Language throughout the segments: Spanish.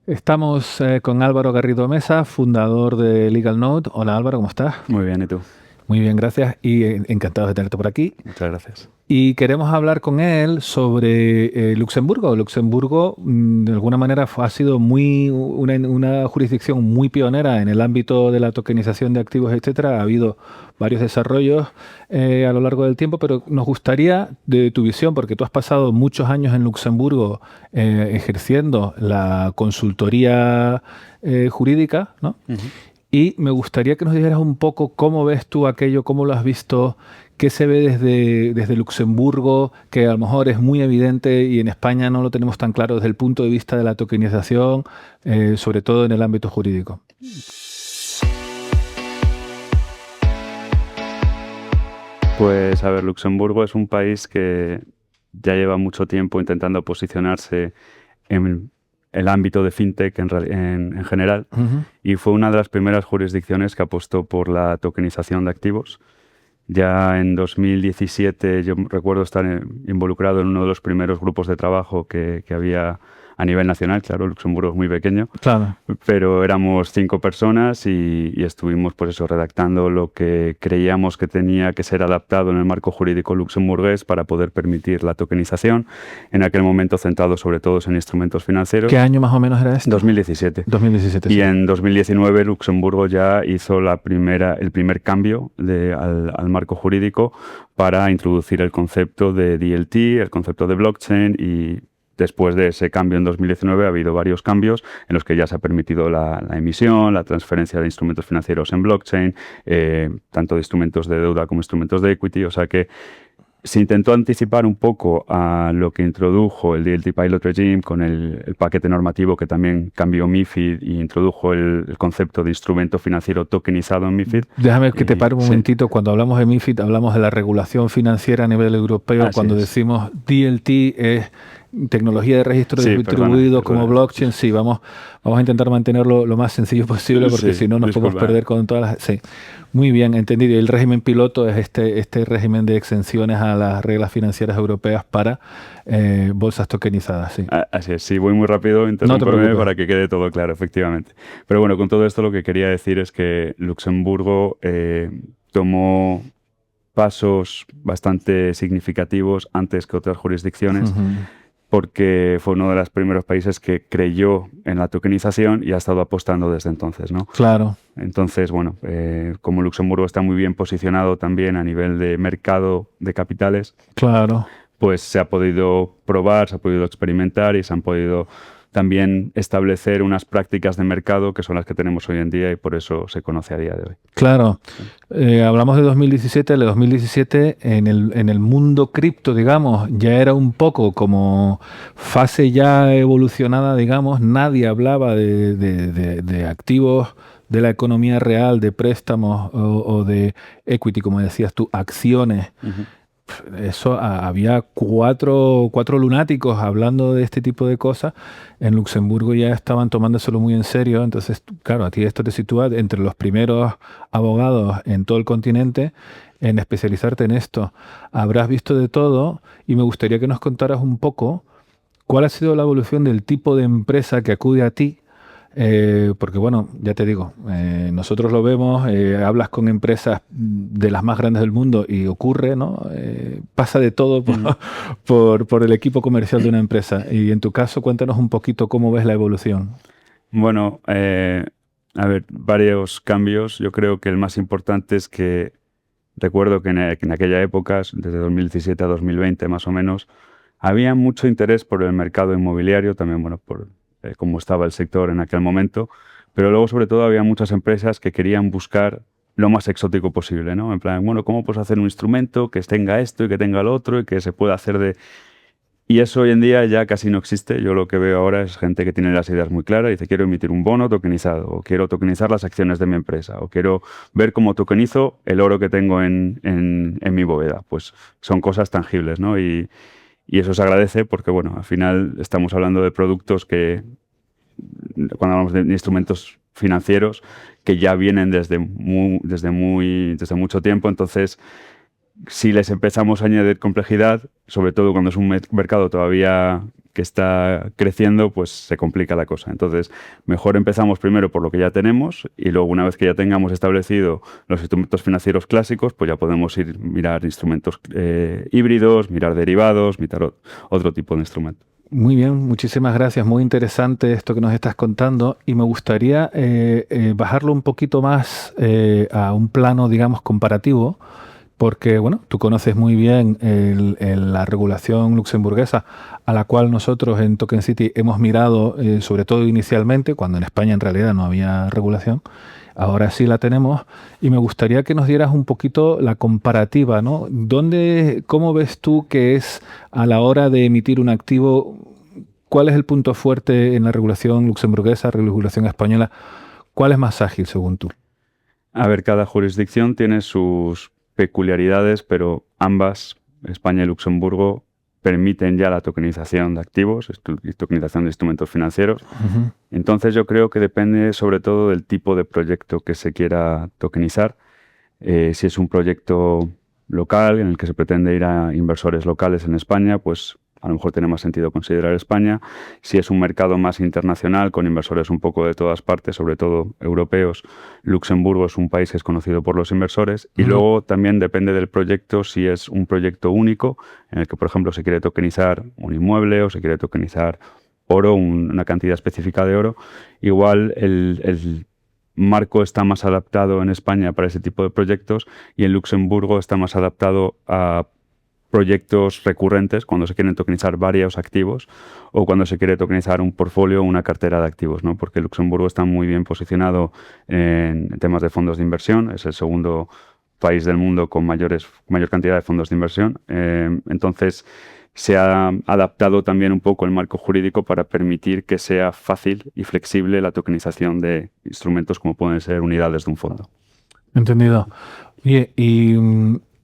Estamos con Álvaro Garrido Mesa, fundador de LegalNote. Hola Álvaro, ¿cómo estás? Muy bien, ¿y tú? Muy bien, gracias y encantado de tenerte por aquí. Muchas gracias. Y queremos hablar con él sobre Luxemburgo. Luxemburgo, de alguna manera, ha sido una jurisdicción muy pionera en el ámbito de la tokenización de activos, etcétera. Ha habido varios desarrollos a lo largo del tiempo, pero nos gustaría, de tu visión, porque tú has pasado muchos años en Luxemburgo ejerciendo la consultoría jurídica, ¿no? Ujú. Y me gustaría que nos dijeras un poco cómo ves tú aquello, cómo lo has visto, qué se ve desde Luxemburgo, que a lo mejor es muy evidente y en España no lo tenemos tan claro desde el punto de vista de la tokenización, sobre todo en el ámbito jurídico. Pues a ver, Luxemburgo es un país que ya lleva mucho tiempo intentando posicionarse en el ámbito de fintech en general, Ujú. y fue una de las primeras jurisdicciones que apostó por la tokenización de activos. Ya en 2017 yo recuerdo estar involucrado en uno de los primeros grupos de trabajo que había a nivel nacional. Claro, Luxemburgo es muy pequeño, Claro. pero éramos 5 personas y estuvimos, pues eso, redactando lo que creíamos que tenía que ser adaptado en el marco jurídico luxemburgués para poder permitir la tokenización, en aquel momento centrado sobre todo en instrumentos ¿Qué financieros. año más o menos era esto? 2017. 2017, Y sí. en 2019 Luxemburgo ya hizo el primer cambio al marco jurídico para introducir el concepto de DLT, el concepto de blockchain, y después de ese cambio en 2019 ha habido varios cambios en los que ya se ha permitido la emisión, la transferencia de instrumentos financieros en blockchain, tanto de instrumentos de deuda como instrumentos de equity. O sea que se intentó anticipar un poco a lo que introdujo el DLT Pilot Regime con el paquete normativo que también cambió MiFID y introdujo el concepto de instrumento financiero tokenizado en MiFID. Déjame que te Y pare un sí, momentito. Cuando hablamos de MiFID, hablamos de la regulación financiera a nivel europeo. así Cuando es. decimos DLT es tecnología de registro Sí, perdona, distribuido como perdona. blockchain. Sí, vamos a intentar mantenerlo lo más sencillo posible porque Sí, si no nos podemos disculpa. perder con todas las... Sí, muy bien, entendido. Y el régimen piloto es este régimen de exenciones a las reglas financieras europeas para bolsas tokenizadas. Sí, Así es, sí, voy muy rápido, no te interrúmpeme preocupes. para que quede todo claro, efectivamente. Pero bueno, con todo esto lo que quería decir es que Luxemburgo tomó pasos bastante significativos antes que otras jurisdicciones, Ujú. porque fue uno de los primeros países que creyó en la tokenización y ha estado apostando desde entonces, ¿no? Claro, Entonces, bueno, como Luxemburgo está muy bien posicionado también a nivel de mercado de capitales, claro. pues se ha podido probar, se ha podido experimentar y se han podido también establecer unas prácticas de mercado que son las que tenemos hoy en día, y por eso se conoce a día de hoy. Claro, Sí. hablamos de 2017, el de 2017 en el mundo cripto, digamos, ya era un poco como fase ya evolucionada, digamos, nadie hablaba de activos de la economía real, de préstamos o de equity, como decías tú, acciones. Ujú. Eso había cuatro lunáticos hablando de este tipo de cosas. En Luxemburgo ya estaban tomándoselo muy en serio. Entonces, claro, a ti esto te sitúa entre los primeros abogados en todo el continente en especializarte en esto. Habrás visto de todo y me gustaría que nos contaras un poco cuál ha sido la evolución del tipo de empresa que acude a ti, porque bueno, ya te digo, nosotros lo vemos, hablas con empresas de las más grandes del mundo y ocurre, ¿no? Pasa de todo por, Mm. por el equipo comercial de una empresa. Y en tu caso, cuéntanos un poquito cómo ves la evolución. Bueno, a ver, varios cambios. Yo creo que el más importante es que recuerdo que en aquella época, desde 2017 a 2020 más o menos, había mucho interés por el mercado inmobiliario, también, bueno, por cómo estaba el sector en aquel momento, pero luego sobre todo había muchas empresas que querían buscar lo más exótico posible, ¿no? En plan, bueno, ¿cómo puedo hacer un instrumento que tenga esto y que tenga lo otro y que se pueda hacer de... Y eso hoy en día ya casi no existe. Yo lo que veo ahora es gente que tiene las ideas muy claras y dice, quiero emitir un bono tokenizado, o quiero tokenizar las acciones de mi empresa, o quiero ver cómo tokenizo el oro que tengo en mi bóveda. Pues son cosas tangibles, ¿no? Y eso se agradece porque, bueno, al final estamos hablando de productos que, cuando hablamos de instrumentos financieros, que ya vienen desde mucho tiempo. Entonces, Si les empezamos a añadir complejidad, sobre todo cuando es un mercado todavía que está creciendo, pues se complica la cosa. Entonces, mejor empezamos primero por lo que ya tenemos y luego una vez que ya tengamos establecido los instrumentos financieros clásicos, pues ya podemos mirar instrumentos híbridos, mirar derivados, mirar otro tipo de instrumentos. Muy bien, muchísimas gracias. Muy interesante esto que nos estás contando y me gustaría bajarlo un poquito más a un plano, digamos, comparativo, porque, bueno, tú conoces muy bien la regulación luxemburguesa a la cual nosotros en Token City hemos mirado, sobre todo inicialmente, cuando en España en realidad no había regulación. Ahora sí la tenemos y me gustaría que nos dieras un poquito la comparativa, ¿no? ¿Cómo ves tú que es a la hora de emitir un activo? ¿Cuál es el punto fuerte en la regulación luxemburguesa, regulación española? ¿Cuál es más ágil según tú? A ver, cada jurisdicción tiene sus peculiaridades, pero ambas, España y Luxemburgo, permiten ya la tokenización de activos y tokenización de instrumentos financieros. Ujú. Entonces yo creo que depende sobre todo del tipo de proyecto que se quiera tokenizar. Si es un proyecto local en el que se pretende ir a inversores locales en España, pues a lo mejor tiene más sentido considerar España. Si es un mercado más internacional, con inversores un poco de todas partes, sobre todo europeos, Luxemburgo es un país que es conocido por los inversores. Y luego también depende del proyecto, si es un proyecto único, en el que, por ejemplo, se quiere tokenizar un inmueble o se quiere tokenizar oro, una cantidad específica de oro. Igual el marco está más adaptado en España para ese tipo de proyectos y en Luxemburgo está más adaptado a proyectos recurrentes cuando se quieren tokenizar varios activos o cuando se quiere tokenizar un portfolio o una cartera de activos, ¿no? Porque Luxemburgo está muy bien posicionado en temas de fondos de inversión, es el segundo país del mundo con mayor cantidad de fondos de inversión. Entonces, se ha adaptado también un poco el marco jurídico para permitir que sea fácil y flexible la tokenización de instrumentos como pueden ser unidades de un fondo. Entendido. Oye, y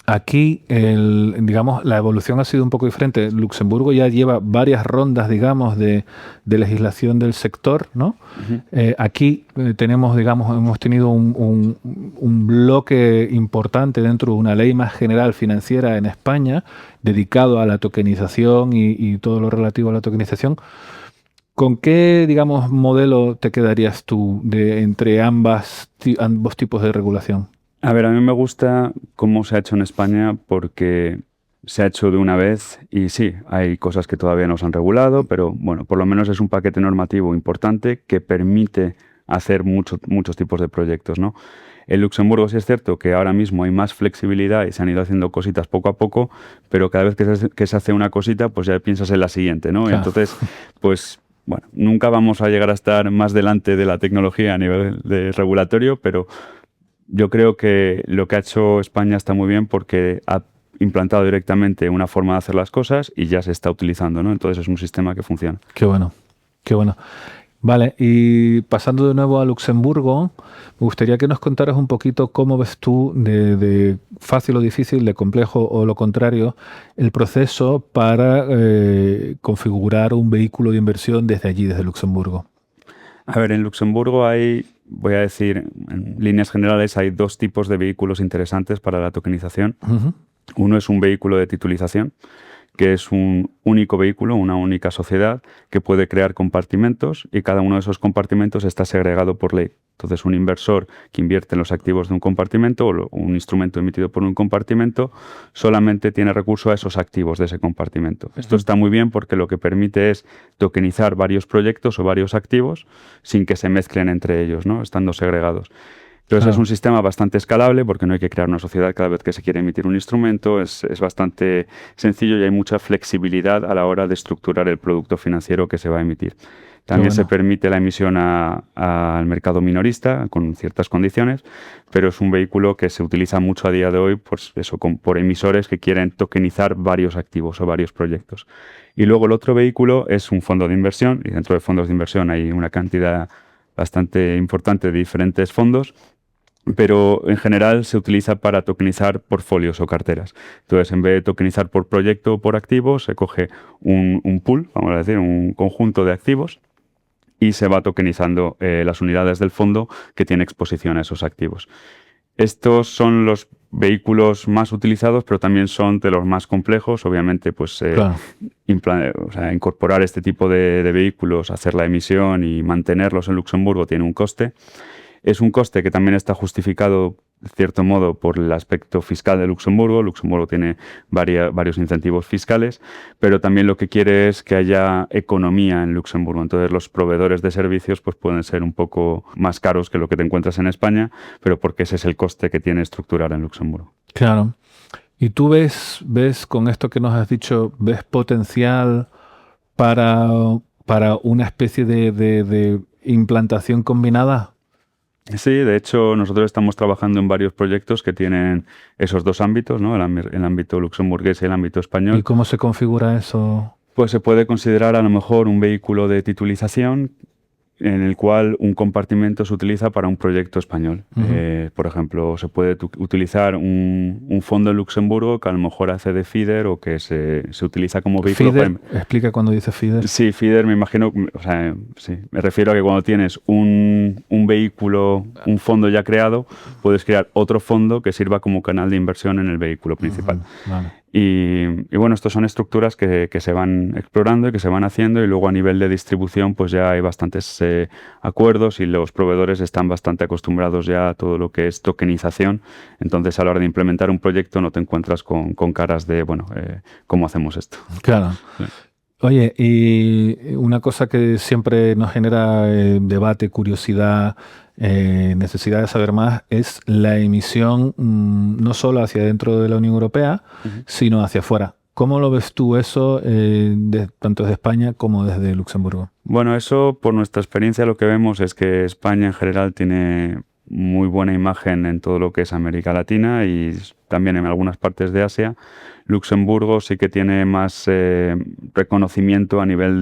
aquí, digamos, la evolución ha sido un poco diferente. Luxemburgo ya lleva varias rondas, digamos, de legislación del sector, ¿no? Ujú. Aquí tenemos, digamos, hemos tenido un bloque importante dentro de una ley más general financiera en España dedicado a la tokenización y todo lo relativo a la tokenización. ¿Con qué, digamos, modelo te quedarías tú entre ambos tipos de regulación? A ver, a mí me gusta cómo se ha hecho en España porque se ha hecho de una vez y sí, hay cosas que todavía no se han regulado, pero bueno, por lo menos es un paquete normativo importante que permite hacer muchos tipos de proyectos, ¿no? En Luxemburgo sí es cierto que ahora mismo hay más flexibilidad y se han ido haciendo cositas poco a poco, pero cada vez que se hace una cosita, pues ya piensas en la siguiente, ¿no? Y Claro. entonces, pues bueno, nunca vamos a llegar a estar más delante de la tecnología a nivel de regulatorio, pero yo creo que lo que ha hecho España está muy bien porque ha implantado directamente una forma de hacer las cosas y ya se está utilizando, ¿no? Entonces es un sistema que funciona. Qué bueno, qué bueno. Vale, y pasando de nuevo a Luxemburgo, me gustaría que nos contaras un poquito cómo ves tú de fácil o difícil, de complejo o lo contrario, el proceso para configurar un vehículo de inversión desde allí, desde Luxemburgo. A ver, en Luxemburgo hay, voy a decir, en líneas generales, hay dos tipos de vehículos interesantes para la tokenización. Ujú. Uno es un vehículo de titulización, que es un único vehículo, una única sociedad, que puede crear compartimentos y cada uno de esos compartimentos está segregado por ley. Entonces, un inversor que invierte en los activos de un compartimento o un instrumento emitido por un compartimento solamente tiene recurso a esos activos de ese compartimento. Esto está muy bien porque lo que permite es tokenizar varios proyectos o varios activos sin que se mezclen entre ellos, ¿no? Estando segregados. Entonces Claro. es un sistema bastante escalable porque no hay que crear una sociedad cada vez que se quiere emitir un instrumento, es bastante sencillo y hay mucha flexibilidad a la hora de estructurar el producto financiero que se va a emitir. También se bueno. permite la emisión al mercado minorista con ciertas condiciones, pero es un vehículo que se utiliza mucho a día de hoy pues eso, por emisores que quieren tokenizar varios activos o varios proyectos. Y luego el otro vehículo es un fondo de inversión y dentro de fondos de inversión hay una cantidad bastante importante de diferentes fondos, pero en general se utiliza para tokenizar portfolios o carteras. Entonces, en vez de tokenizar por proyecto o por activo, se coge un pool, vamos a decir, un conjunto de activos y se va tokenizando las unidades del fondo que tiene exposición a esos activos. Estos son los vehículos más utilizados, pero también son de los más complejos. Obviamente, pues Claro. o sea, incorporar este tipo de vehículos, hacer la emisión y mantenerlos en Luxemburgo tiene un coste. Es un coste que también está justificado, de cierto modo, por el aspecto fiscal de Luxemburgo. Luxemburgo tiene varios incentivos fiscales, pero también lo que quiere es que haya economía en Luxemburgo. Entonces, los proveedores de servicios pues, pueden ser un poco más caros que lo que te encuentras en España, pero porque ese es el coste que tiene estructurar en Luxemburgo. Claro. ¿Y tú ves con esto que nos has dicho, ves potencial para, para una especie de implantación combinada? Sí, de hecho, nosotros estamos trabajando en varios proyectos que tienen esos dos ámbitos, ¿no? El ámbito luxemburgués y el ámbito ¿Y español. cómo se configura eso? Pues se puede considerar a lo mejor un vehículo de titulización en el cual un compartimento se utiliza para un proyecto español. Por ejemplo, se puede utilizar un fondo en Luxemburgo que a lo mejor hace de feeder o que se utiliza como vehículo ¿Feeder? Explica cuando dice feeder. Sí, feeder me imagino, o sea, sí, me refiero a que cuando tienes un vehículo, un fondo ya creado, puedes crear otro fondo que sirva como canal de inversión en el vehículo principal. Vale. Y bueno, estas son estructuras que se van explorando y que se van haciendo, y luego a nivel de distribución pues ya hay bastantes acuerdos y los proveedores están bastante acostumbrados ya a todo lo que es tokenización. Entonces a la hora de implementar un proyecto no te encuentras con caras de, bueno, ¿cómo hacemos esto? Claro. Sí. Oye, y una cosa que siempre nos genera debate, curiosidad, necesidad de saber más, es la emisión no solo hacia dentro de la Unión Europea, sino hacia afuera. ¿Cómo lo ves tú eso, tanto desde España como desde Luxemburgo? Bueno, eso por nuestra experiencia lo que vemos es que España en general tiene muy buena imagen en todo lo que es América Latina y también en algunas partes de Asia. Luxemburgo sí que tiene más reconocimiento a nivel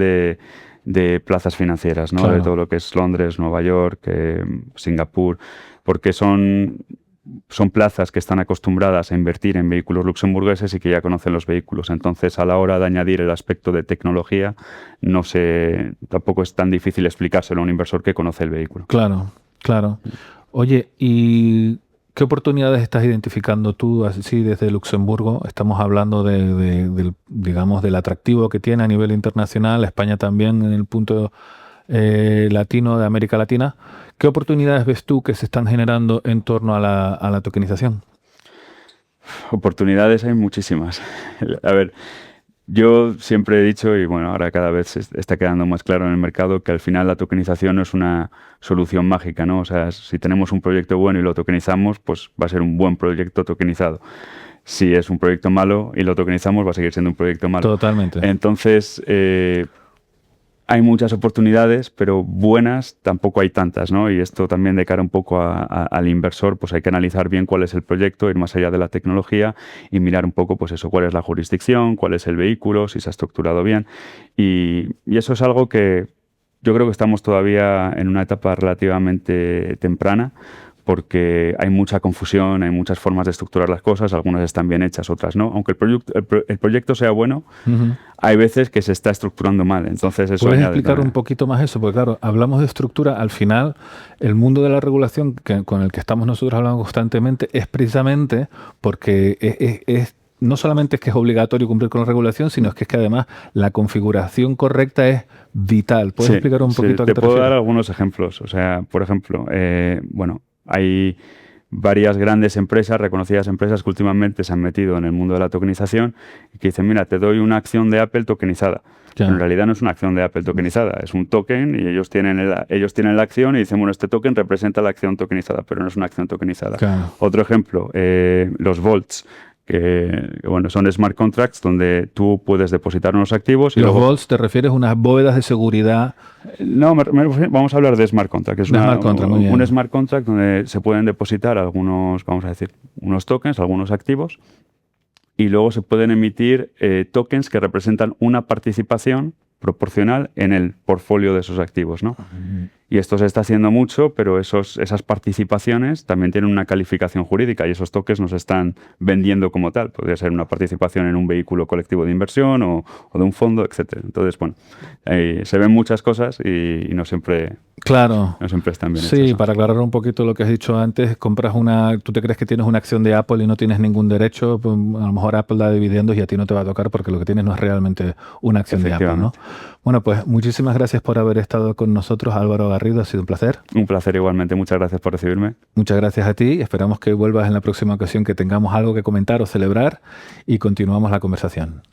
de plazas financieras, ¿no? Claro. De todo lo que es Londres, Nueva York, Singapur, porque son plazas que están acostumbradas a invertir en vehículos luxemburgueses y que ya conocen los vehículos. Entonces, a la hora de añadir el aspecto de tecnología, tampoco es tan difícil explicárselo a un inversor que conoce el vehículo. Claro, claro. Oye, ¿y qué oportunidades estás identificando tú así desde Luxemburgo? Estamos hablando digamos, del atractivo que tiene a nivel internacional, España también en el punto latino de América Latina. ¿Qué oportunidades ves tú que se están generando en torno a la tokenización? Oportunidades hay muchísimas. A ver, yo siempre he dicho, y bueno, ahora cada vez está quedando más claro en el mercado, que al final la tokenización no es una solución mágica, ¿no? O sea, si tenemos un proyecto bueno y lo tokenizamos, pues va a ser un buen proyecto tokenizado. Si es un proyecto malo y lo tokenizamos, va a seguir siendo un proyecto malo. Totalmente. Entonces, hay muchas oportunidades, pero buenas tampoco hay tantas, ¿no? Y esto también de cara un poco al inversor, pues hay que analizar bien cuál es el proyecto, ir más allá de la tecnología y mirar un poco, pues eso, cuál es la jurisdicción, cuál es el vehículo, si se ha estructurado bien. Y eso es algo que yo creo que estamos todavía en una etapa relativamente temprana, porque hay mucha confusión, hay muchas formas de estructurar las cosas, algunas están bien hechas, otras no. Aunque el proyecto sea bueno, hay veces que se está estructurando mal. Entonces eso ¿Puedes añade explicar un poquito más eso? Porque claro, hablamos de estructura, al final el mundo de la regulación con el que estamos nosotros hablando constantemente es precisamente porque no solamente es que es obligatorio cumplir con la regulación, sino es que además la configuración correcta es vital. ¿Puedes explicar un poquito a qué te te puedo refieres? dar algunos ejemplos. O sea, por ejemplo, bueno, hay varias grandes empresas, reconocidas empresas que últimamente se han metido en el mundo de la tokenización y que dicen, mira, te doy una acción de Apple tokenizada. Ya. Pero en realidad no es una acción de Apple tokenizada, es un token y ellos tienen la acción y dicen, bueno, este token representa la acción tokenizada, pero no es una acción tokenizada. Claro. Otro ejemplo, los vaults. Que bueno, son smart contracts donde tú puedes depositar unos activos y Los luego... vaults te refieres a unas bóvedas de seguridad. No, vamos a hablar de smart contract. Es Smart contract, muy bien. un smart contract donde se pueden depositar algunos, vamos a decir, unos tokens, algunos activos, y luego se pueden emitir tokens que representan una participación proporcional en el portfolio de esos activos, ¿no? Y esto se está haciendo mucho, pero esas participaciones también tienen una calificación jurídica y esos tokens no se están vendiendo como tal. Podría ser una participación en un vehículo colectivo de inversión o de un fondo, etcétera. Entonces, bueno, se ven muchas cosas y no siempre... Claro. No siempre están bien Sí, hechas. para aclarar un poquito lo que has dicho antes, tú te crees que tienes una acción de Apple y no tienes ningún derecho, pues, a lo mejor Apple da dividendos y a ti no te va a tocar porque lo que tienes no es realmente una acción de Apple, ¿no? Efectivamente. Bueno, pues muchísimas gracias por haber estado con nosotros, Álvaro Garrido, ha sido un placer. Un placer igualmente. Muchas gracias por recibirme. Muchas gracias a ti, esperamos que vuelvas en la próxima ocasión, que tengamos algo que comentar o celebrar y continuamos la conversación.